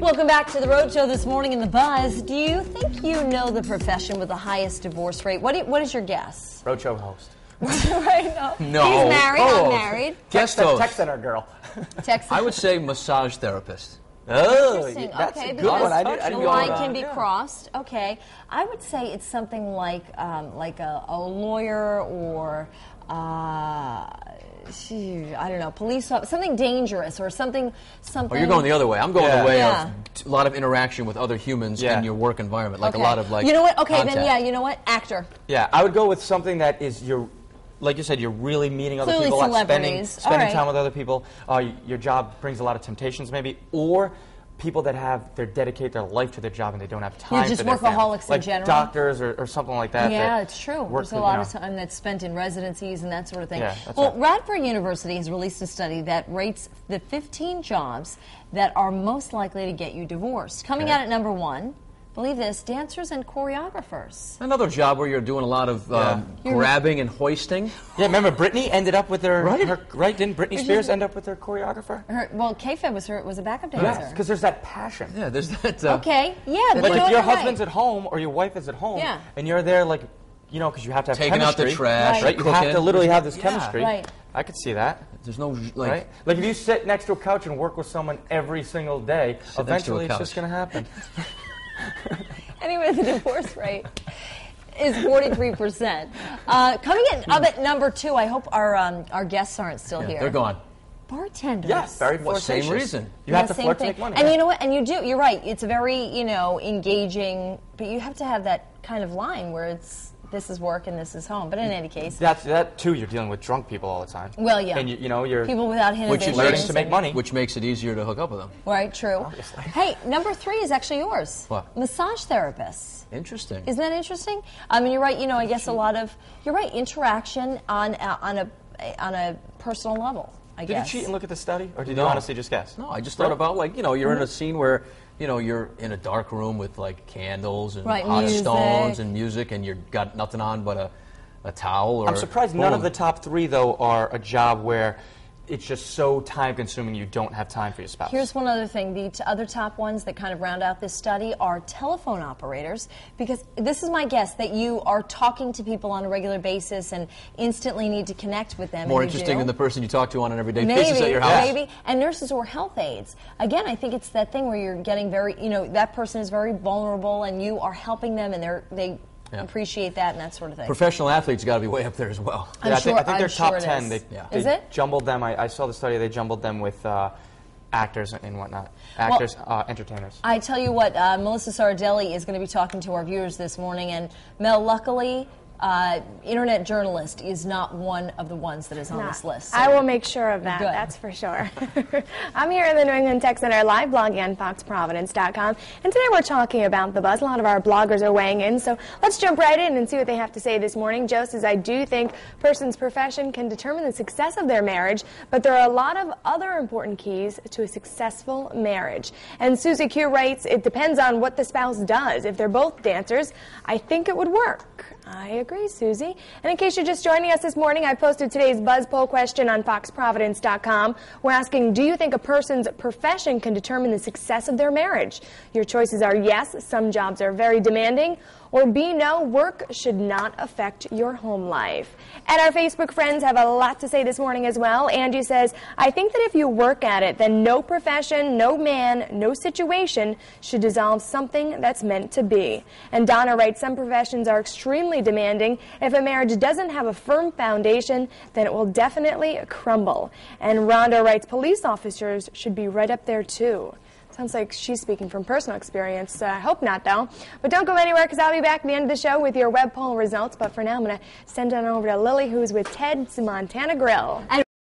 Welcome back to the Rhode Show this morning in the Buzz. Do you think you know the profession with the highest divorce rate? What is your guess? Rhode Show host. Right? No. He's married. I'm married. Guest host. Tech center girl. I would say massage therapist. Oh, interesting. that's Okay, a good because one. I the didn't line go can be crossed. Okay, I would say it's something like a lawyer or I don't know, police officer, something dangerous or something. Oh, you're going the other way. I'm going the way Yeah. of a lot of interaction with other humans in your work environment, like Okay. a lot of like. You know what? Okay, contact. then yeah, you know what? Actor. Yeah, I would go with something that is like you said, you're really meeting other Clearly people, celebrities. spending All right. time with other people. Your job brings a lot of temptations, maybe, or people that dedicate their life to their job and they don't have time. Just for their workaholics family. in general. Like doctors or something like that. Yeah, that it's true. work There's a with, lot of time that's spent in residencies and that sort of thing. Yeah, that's well, right. Radford University has released a study that rates the 15 jobs that are most likely to get you divorced. Coming out at number 1, believe this, dancers and choreographers. Another job where you're doing a lot of grabbing and hoisting. Yeah, remember Britney ended up with her, Right. Didn't Britney Spears end up with her choreographer? K-Fed was a backup dancer. Yes, because there's that passion. Yeah, there's that. Okay, yeah, but Like you know if your what, you're husband's right. at home or your wife is at home, Yeah. and you're there, like, because you have to have Taking out the chemistry, trash, right? You have to cooking. literally have this Yeah. chemistry. Right. I could see that. There's no like. Right? Like if you sit next to a couch and work with someone every single day, next to a eventually it's couch. just going to happen. Anyway, the divorce rate is 43%. Coming in up at number 2, I hope our guests aren't still here. They're gone. Bartenders. Yes, very Well, flirtatious. same reason. You have to same flirt to thing. make money. And you know what? And you do. You're right. It's a very, engaging, but you have to have that kind of line where it's this is work and this is home. But in any case. That too, you're dealing with drunk people all the time. Well, yeah. And you're people without inhibitions. learning to make money. Which makes it easier to hook up with them. Right, true. Obviously. Hey, number 3 is actually yours. What? Massage therapists. Interesting. Isn't that interesting? I mean, you're right. I guess a lot of interaction on a personal level. I Did guess. you cheat and look at the study, or did you honestly just guess? No, I just thought about you're in a scene where you're in a dark room with like candles and Right, hot music. stones and music, and you've got nothing on but a towel. Or I'm surprised none of the top 3 though are a job where it's just so time-consuming you don't have time for your spouse. Here's one other thing. The other top ones that kind of round out this study are telephone operators, because this is my guess that you are talking to people on a regular basis and instantly need to connect with them. More and you interesting do. than the person you talk to on an everyday basis at your house. Maybe. And nurses or health aides. Again, I think it's that thing where you're getting very, that person is very vulnerable and you are helping them and they appreciate that and that sort of thing. Professional athletes got to be way up there as well. I'm I sure, think they're I'm sure top it 10. is. They Is it? jumbled them. I saw the study. They jumbled them with actors and whatnot. Actors, entertainers. I tell you what, Melissa Sardelli is going to be talking to our viewers this morning, and Mel, luckily, internet journalist is not one of the ones that is on this list. So I will make sure of that, Good. that's for sure. I'm here in the New England Tech Center live blogging on FoxProvidence.com, and today we're talking about the buzz. A lot of our bloggers are weighing in, so let's jump right in and see what they have to say this morning. Joe says, I do think a person's profession can determine the success of their marriage, but there are a lot of other important keys to a successful marriage. And Susie Q writes, it depends on what the spouse does. If they're both dancers, I think it would work. I agree, Susie. And in case you're just joining us this morning, I posted today's Buzz Poll question on FoxProvidence.com. We're asking, do you think a person's profession can determine the success of their marriage? Your choices are yes, some jobs are very demanding, or B, no, work should not affect your home life. And our Facebook friends have a lot to say this morning as well. Angie says, I think that if you work at it, then no profession, no man, no situation should dissolve something that's meant to be. And Donna writes, some professions are extremely demanding. If a marriage doesn't have a firm foundation, then it will definitely crumble. And Rhonda writes, police officers should be right up there too. Sounds like she's speaking from personal experience. I hope not, though. But don't go anywhere, because I'll be back at the end of the show with your web poll results. But for now, I'm going to send it on over to Lily, who's with Ted's Montana Grill.